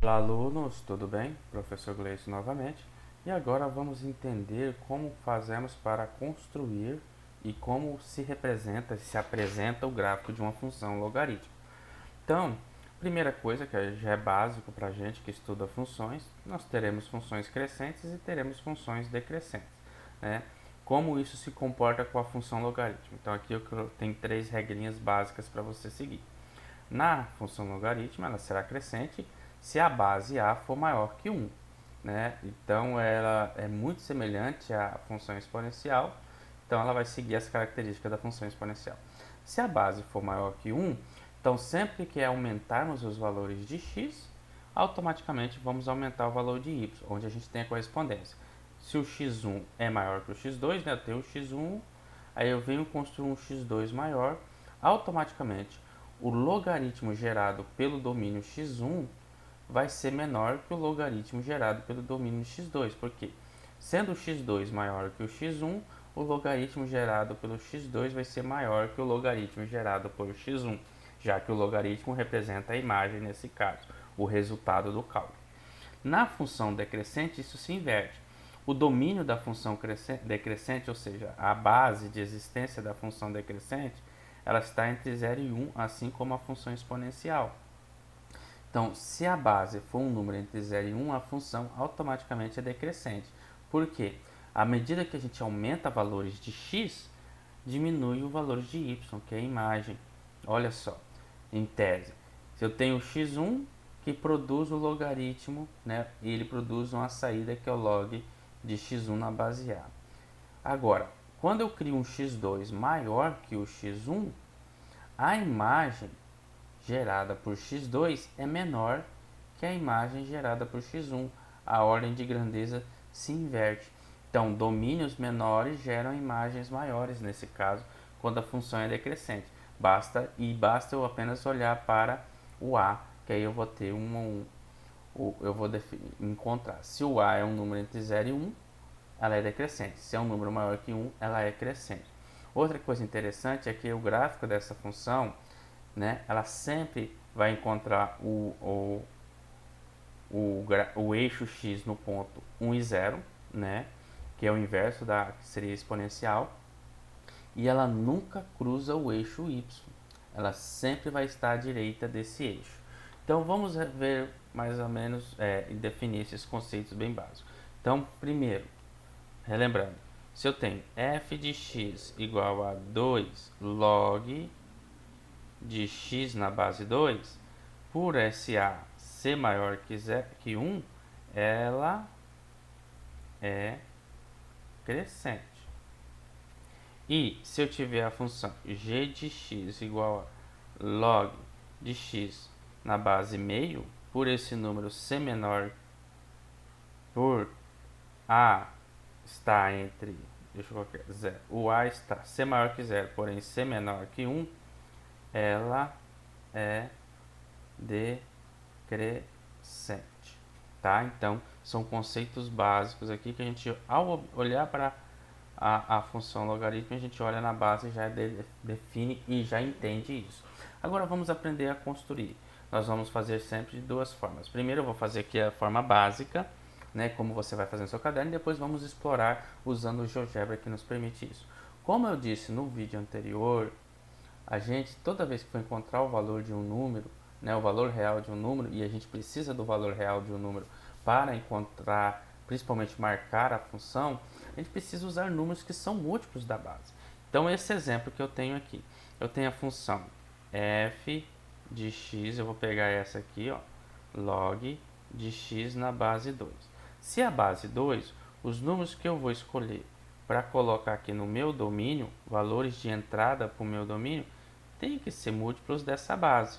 Olá, alunos, tudo bem? Professor Gleison novamente. E agora vamos entender como fazemos para construir e como se apresenta o gráfico de uma função logarítmica. Então, primeira coisa que já é básico para a gente que estuda funções, nós teremos funções crescentes e teremos funções decrescentes, né? Como isso se comporta com a função logarítmica? Então aqui eu tenho três regrinhas básicas para você seguir. Na função logarítmica, ela será crescente se a base a for maior que 1, né? Então, ela é muito semelhante à função exponencial, então ela vai seguir as características da função exponencial. Se a base for maior que 1, então sempre que aumentarmos os valores de x, automaticamente vamos aumentar o valor de y, onde a gente tem a correspondência. Se o x1 é maior que o x2, né, eu tenho o x1, aí eu venho construir um x2 maior, automaticamente o logaritmo gerado pelo domínio x1 vai ser menor que o logaritmo gerado pelo domínio x2, porque sendo o x2 maior que o x1, o logaritmo gerado pelo x2 vai ser maior que o logaritmo gerado por x1, já que o logaritmo representa a imagem nesse caso, o resultado do cálculo. Na função decrescente, isso se inverte. O domínio da função decrescente, ou seja, a base de existência da função decrescente, ela está entre 0 e 1, assim como a função exponencial. Então, se a base for um número entre 0 e 1, a função automaticamente é decrescente. Por quê? À medida que a gente aumenta valores de x, diminui o valor de y, que é a imagem. Olha só, em tese, se eu tenho x1 que produz o logaritmo, né, e ele produz uma saída que é o log de x1 na base A. Agora, quando eu crio um x2 maior que o x1, a imagem gerada por x2 é menor que a imagem gerada por x1. A ordem de grandeza se inverte. Então, domínios menores geram imagens maiores, nesse caso, quando a função é decrescente. Basta eu apenas olhar para o A, que aí eu vou ter eu vou encontrar. Se o A é um número entre 0 e 1, ela é decrescente. Se é um número maior que 1, ela é crescente. Outra coisa interessante é que o gráfico dessa função, né, ela sempre vai encontrar o eixo x no ponto 1 e 0, né, que é o inverso da que seria exponencial, e ela nunca cruza o eixo y. Ela sempre vai estar à direita desse eixo. Então vamos ver mais ou menos e definir esses conceitos bem básicos. Então, primeiro, relembrando, se eu tenho f de x igual a 2 log de x na base 2, por SA ser maior que 1, ela é crescente. E se eu tiver a função g de x igual a log de x na base meio, por esse número ser menor, por a está entre, deixa eu colocar, 0, o a está ser maior que 0, porém ser menor que 1, ela é decrescente, tá? Então, são conceitos básicos aqui que a gente, ao olhar para a função logaritmo, a gente olha na base e já define e já entende isso. Agora vamos aprender a construir. Nós vamos fazer sempre de duas formas. Primeiro eu vou fazer aqui a forma básica, né, como você vai fazer no seu caderno, e depois vamos explorar usando o GeoGebra que nos permite isso. Como eu disse no vídeo anterior, a gente, toda vez que for encontrar o valor de um número, né, o valor real de um número, e a gente precisa do valor real de um número para encontrar, principalmente marcar a função, a gente precisa usar números que são múltiplos da base. Então, esse exemplo que eu tenho aqui, eu tenho a função f de x, eu vou pegar essa aqui, ó, log de x na base 2. Se a base 2, os números que eu vou escolher para colocar aqui no meu domínio, valores de entrada para o meu domínio, tem que ser múltiplos dessa base.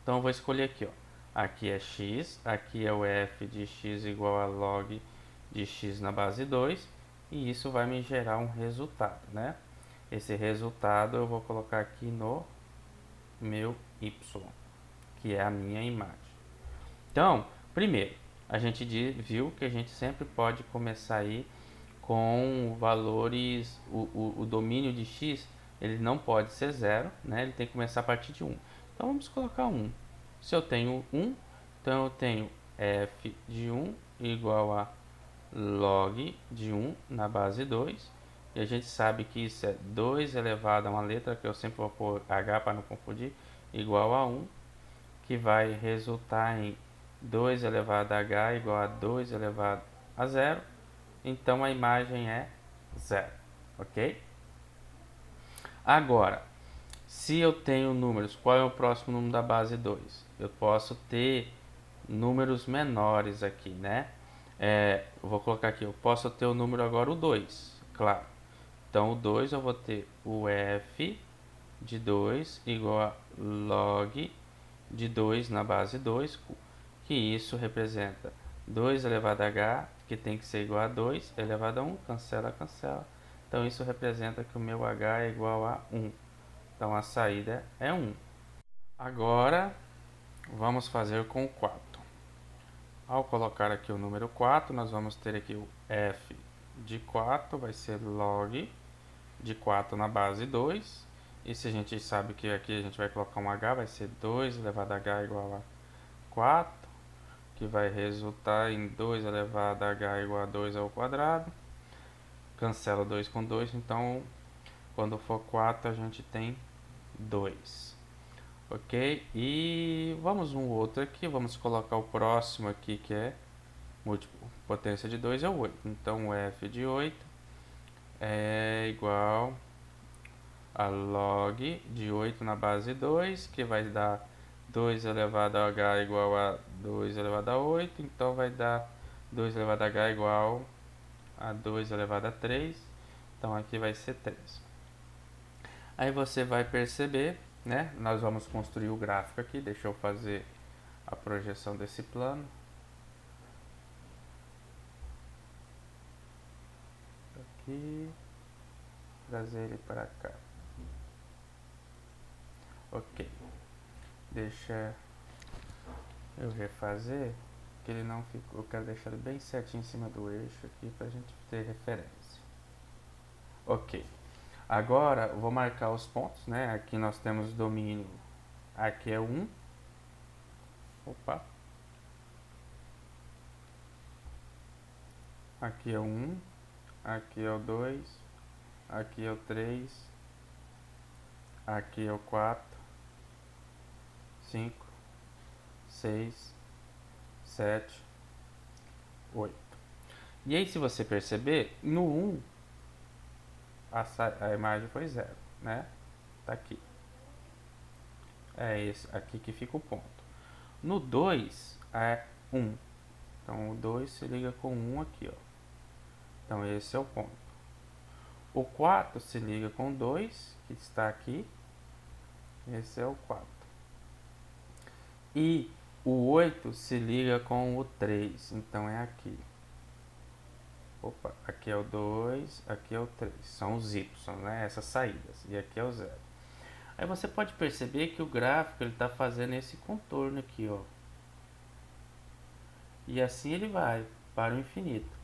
Então eu vou escolher aqui, ó. Aqui é x, aqui é o f de x igual a log de x na base 2, e isso vai me gerar um resultado, né? Esse resultado eu vou colocar aqui no meu y, que é a minha imagem. Então, primeiro, a gente viu que a gente sempre pode começar aí com valores, o domínio de x, ele não pode ser 0, né? Ele tem que começar a partir de 1. Então vamos colocar 1. Se eu tenho 1, Então eu tenho f de 1 igual a log de 1 na base 2. E a gente sabe que isso é 2 elevado a uma letra, que eu sempre vou pôr h para não confundir, igual a 1, que vai resultar em 2 elevado a h igual a 2 elevado a 0. Então a imagem é 0, ok? Agora, se eu tenho números, qual é o próximo número da base 2? Eu posso ter números menores aqui, né? Eu vou colocar aqui, eu posso ter o número agora o 2, claro. Então o 2 eu vou ter o f de 2 igual a log de 2 na base 2, que isso representa 2 elevado a h, que tem que ser igual a 2 elevado a 1, cancela, cancela. Então isso representa que o meu h é igual a 1. Então a saída é 1. Agora vamos fazer com o 4. Ao colocar aqui o número 4, nós vamos ter aqui o f de 4, vai ser log de 4 na base 2. E se a gente sabe que aqui a gente vai colocar um h, vai ser 2 elevado a h igual a 4, que vai resultar em 2 elevado a h igual a 2 ao quadrado. Cancela 2 com 2, então quando for 4 a gente tem 2. Ok? E vamos um outro aqui, vamos colocar o próximo aqui, que é potência de 2 é o 8. Então o f de 8 é igual a log de 8 na base 2, que vai dar 2 elevado a h igual a 2 elevado a 8, então vai dar 2 elevado a h igual a 2 elevado a 3, então aqui vai ser 3. Aí você vai perceber, né? Nós vamos construir o gráfico aqui, deixa eu fazer a projeção desse plano. Aqui, trazer ele para cá. Ok, deixa eu refazer, que ele não ficou, eu quero deixar ele bem certinho em cima do eixo aqui para a gente ter referência. Ok, agora eu vou marcar os pontos, né? Aqui nós temos domínio, aqui é 1, opa, aqui é o 1, aqui é o 2, aqui é o 3, aqui é o 4, 5, 6, 7, 8. E aí, se você perceber, no 1 a imagem foi 0, né? Tá aqui. É esse aqui que fica o ponto. No 2 é 1. Então o 2 se liga com 1 aqui, ó. Então esse é o ponto. O 4 se liga com 2, que está aqui. Esse é o 4. E o 8 se liga com o 3, então é aqui. Opa, aqui é o 2, aqui é o 3. São os y, né? Essas saídas. E aqui é o 0. Aí você pode perceber que o gráfico ele está fazendo esse contorno aqui, ó. E assim ele vai para o infinito.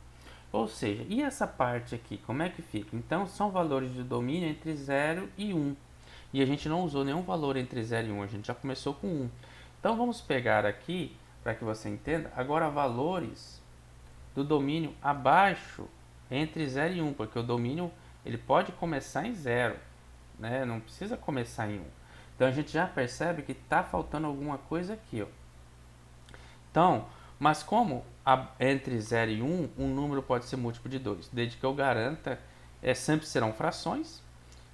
Ou seja, e essa parte aqui, como é que fica? Então são valores de domínio entre 0 e 1. E a gente não usou nenhum valor entre 0 e 1, a gente já começou com 1. Então vamos pegar aqui, para que você entenda, agora valores do domínio abaixo entre 0 e 1, porque o domínio ele pode começar em 0, né? Não precisa começar em 1. Então a gente já percebe que está faltando alguma coisa aqui, ó. Então, mas como entre 0 e 1, um número pode ser múltiplo de 2, desde que eu garanta, sempre serão frações,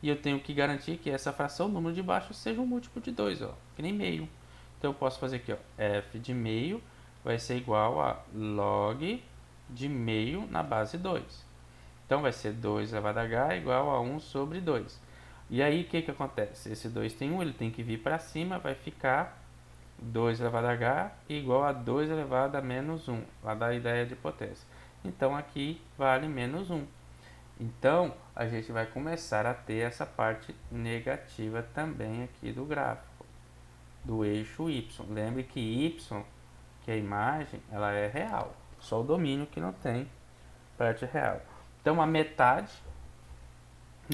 e eu tenho que garantir que essa fração, o número de baixo, seja um múltiplo de 2, ó, que nem meio. Então eu posso fazer aqui, ó, f de meio vai ser igual a log de meio na base 2. Então vai ser 2 elevado a h igual a 1 sobre 2. E aí o que acontece? Esse 2 tem 1, ele tem que vir para cima, vai ficar 2 elevado a h igual a 2 elevado a menos 1, lá da ideia de potência. Então aqui vale menos 1. Então a gente vai começar a ter essa parte negativa também aqui do gráfico, do eixo y. Lembre que y, que é a imagem, ela é real, só o domínio que não tem parte real. Então a metade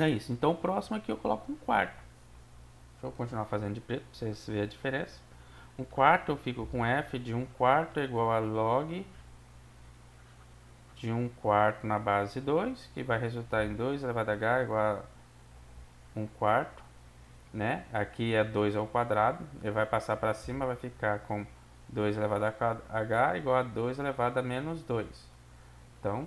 é isso. Então o próximo aqui eu coloco um quarto. Deixa eu continuar fazendo de preto para vocês verem a diferença. 1 quarto eu fico com f de 1 quarto é igual a log de 1 quarto na base 2, que vai resultar em 2 elevado a h igual a 1 quarto, né? Aqui é 2 ao quadrado, ele vai passar para cima, vai ficar com 2 elevado a h igual a 2 elevado a menos 2. Então,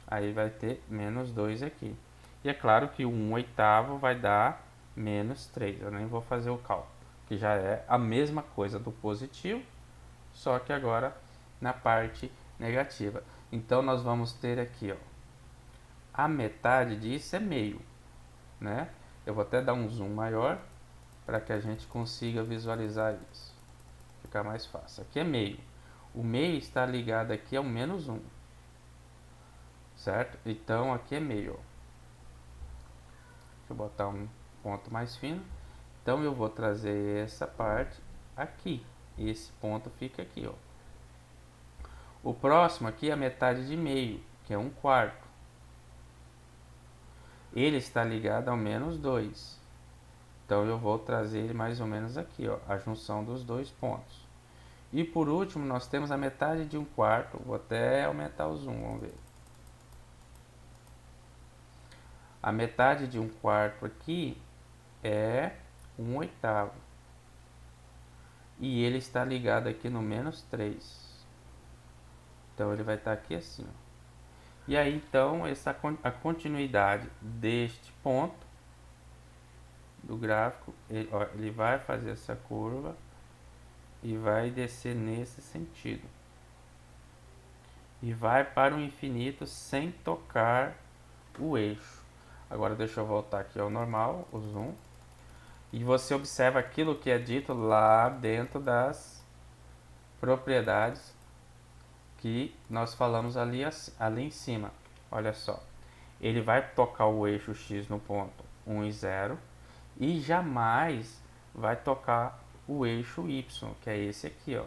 aí vai ter menos 2 aqui. E é claro que 1 oitavo vai dar menos 3. Eu nem vou fazer o cálculo, que já é a mesma coisa do positivo, só que agora na parte negativa. Então, nós vamos ter aqui, ó, a metade disso é meio, né? Eu vou até dar um zoom maior para que a gente consiga visualizar isso. Ficar mais fácil. Aqui é meio. O meio está ligado aqui ao menos 1. Certo? Então aqui é meio. Deixa eu botar um ponto mais fino. Então eu vou trazer essa parte aqui. E esse ponto fica aqui, ó. O próximo aqui é a metade de meio, que é 1 quarto. Ele está ligado ao menos 2. Então eu vou trazer ele mais ou menos aqui, ó, a junção dos dois pontos. E por último, nós temos a metade de 1 quarto. Vou até aumentar o zoom, vamos ver. A metade de 1 quarto aqui é 1 oitavo. E ele está ligado aqui no menos 3. Então ele vai estar aqui assim, ó. E aí então a continuidade deste ponto do gráfico, ele vai fazer essa curva e vai descer nesse sentido. E vai para o infinito sem tocar o eixo. Agora deixa eu voltar aqui ao normal, o zoom. E você observa aquilo que é dito lá dentro das propriedades que nós falamos ali em cima. Olha só. Ele vai tocar o eixo x no ponto 1 e 0 e jamais vai tocar o eixo y, que é esse aqui, ó.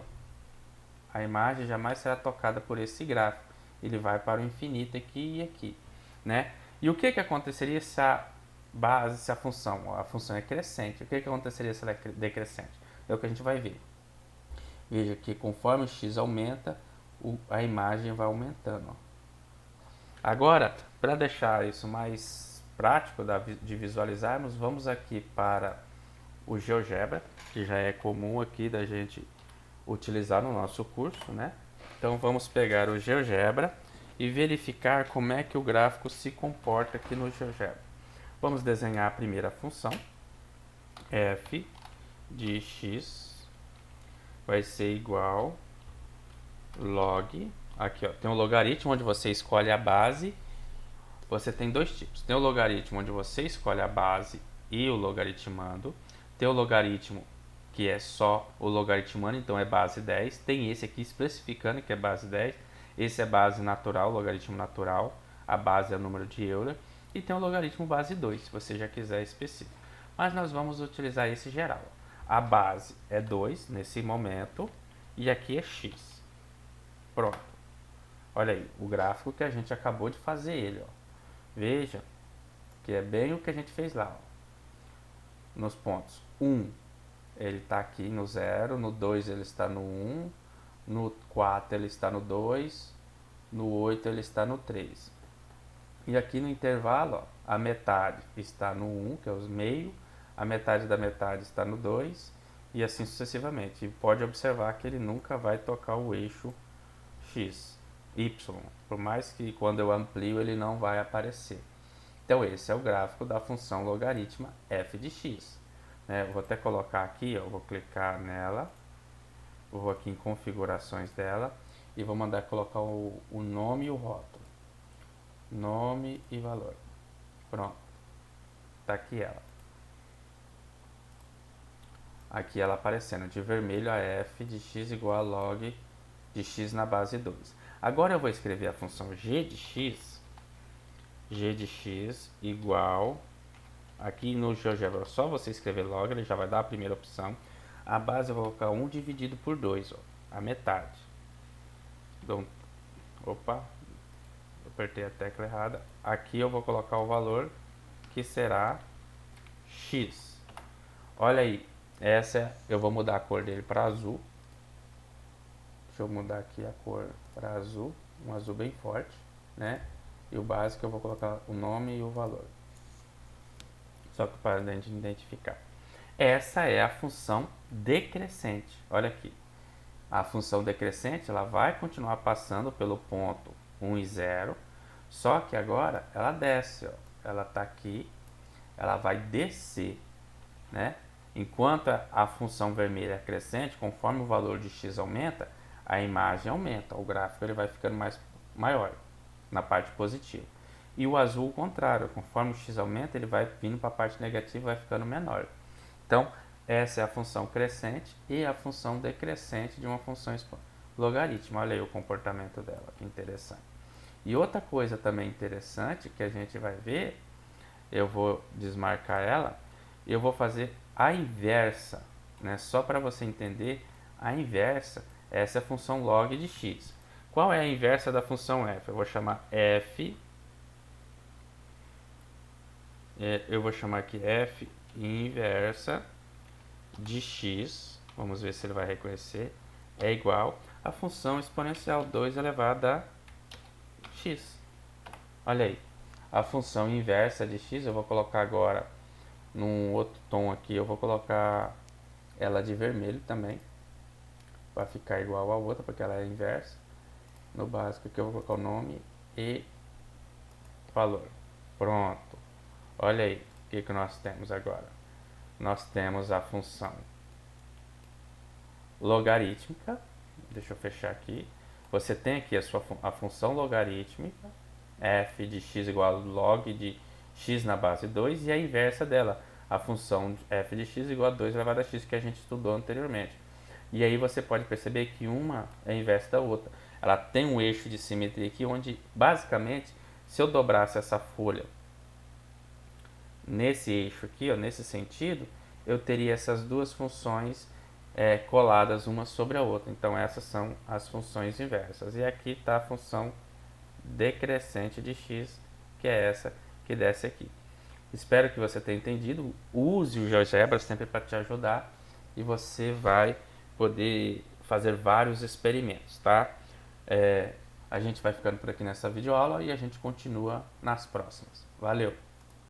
A imagem jamais será tocada por esse gráfico. Ele vai para o infinito aqui e aqui, né? E o que aconteceria se a base, se a função é crescente? O que aconteceria se ela é decrescente? É o que a gente vai ver. Veja que conforme o x aumenta, a imagem vai aumentando, ó. Agora, para deixar isso mais prático de visualizarmos, vamos aqui para o GeoGebra, que já é comum aqui da gente utilizar no nosso curso, né? Então vamos pegar o GeoGebra e verificar como é que o gráfico se comporta aqui no GeoGebra. Vamos desenhar a primeira função, f de x vai ser igual log, aqui ó, tem um logaritmo onde você escolhe a base. Você tem dois tipos, tem o logaritmo onde você escolhe a base e o logaritmando, tem o logaritmo que é só o logaritmando, então é base 10, tem esse aqui especificando que é base 10, esse é base natural, logaritmo natural, a base é o número de Euler, e tem o logaritmo base 2, se você já quiser específico. Mas nós vamos utilizar esse geral. A base é 2 nesse momento, e aqui é x. Pronto. Olha aí, o gráfico que a gente acabou de fazer ele, ó. Veja que é bem o que a gente fez lá, ó. Nos pontos 1, ele está aqui no 0, no 2 ele está no 1, no 4 ele está no 2, no 8 ele está no 3. E aqui no intervalo, ó, a metade está no 1, que é os meio, a metade da metade está no 2, e assim sucessivamente. E pode observar que ele nunca vai tocar o eixo x, y, por mais que quando eu amplio ele não vai aparecer. Então esse é o gráfico da função logaritma f de x. Eu vou até colocar aqui, ó, vou clicar nela, vou aqui em configurações dela e vou mandar colocar o nome e o rótulo. Nome e valor. Pronto. Tá aqui ela. Aqui ela aparecendo de vermelho, a f de x igual a log de x na base 2. Agora eu vou escrever a função g de x igual, aqui no GeoGebra só você escrever log, ele já vai dar a primeira opção. A base eu vou colocar 1 dividido por 2, ó, a metade. Então, opa, eu apertei a tecla errada. Aqui eu vou colocar o valor que será x. Olha aí, Eu vou mudar a cor dele para azul. Deixa eu mudar aqui a cor para azul, um azul bem forte, né? E o básico eu vou colocar o nome e o valor. Só que para a gente identificar. Essa é a função decrescente. Olha aqui. A função decrescente ela vai continuar passando pelo ponto 1 e 0, só que agora ela desce. Ó. Ela está aqui, ela vai descer, né? Enquanto a função vermelha é crescente, conforme o valor de x aumenta, a imagem aumenta, o gráfico ele vai ficando maior na parte positiva. E o azul, o contrário, conforme o x aumenta, ele vai vindo para a parte negativa e vai ficando menor. Então, essa é a função crescente e a função decrescente de uma função logarítmica. Olha aí o comportamento dela, que interessante. E outra coisa também interessante que a gente vai ver, eu vou desmarcar ela, eu vou fazer a inversa, né? Só para você entender, a inversa, essa é a função log de x. Qual é a inversa da função f? Eu vou chamar f, eu vou chamar aqui f inversa de x, vamos ver se ele vai reconhecer, é igual à função exponencial 2 elevado a x. Olha aí, a função inversa de x, eu vou colocar agora num outro tom aqui, eu vou colocar ela de vermelho também, para ficar igual a outra, porque ela é inversa. No básico aqui eu vou colocar o nome e valor. Pronto. Olha aí, o que nós temos agora? Nós temos a função logarítmica. Deixa eu fechar aqui. Você tem aqui a função logarítmica, f de x igual a log de x na base 2, e a inversa dela, a função f de x igual a 2 elevado a x, que a gente estudou anteriormente. E aí você pode perceber que uma é a inversa da outra. Ela tem um eixo de simetria aqui, onde basicamente, se eu dobrasse essa folha nesse eixo aqui, ó, nesse sentido, eu teria essas duas funções coladas uma sobre a outra. Então essas são as funções inversas. E aqui está a função decrescente de x, que é essa que desce aqui. Espero que você tenha entendido. Use o GeoGebra sempre para te ajudar e você vai poder fazer vários experimentos, tá? A gente vai ficando por aqui nessa videoaula e a gente continua nas próximas. Valeu!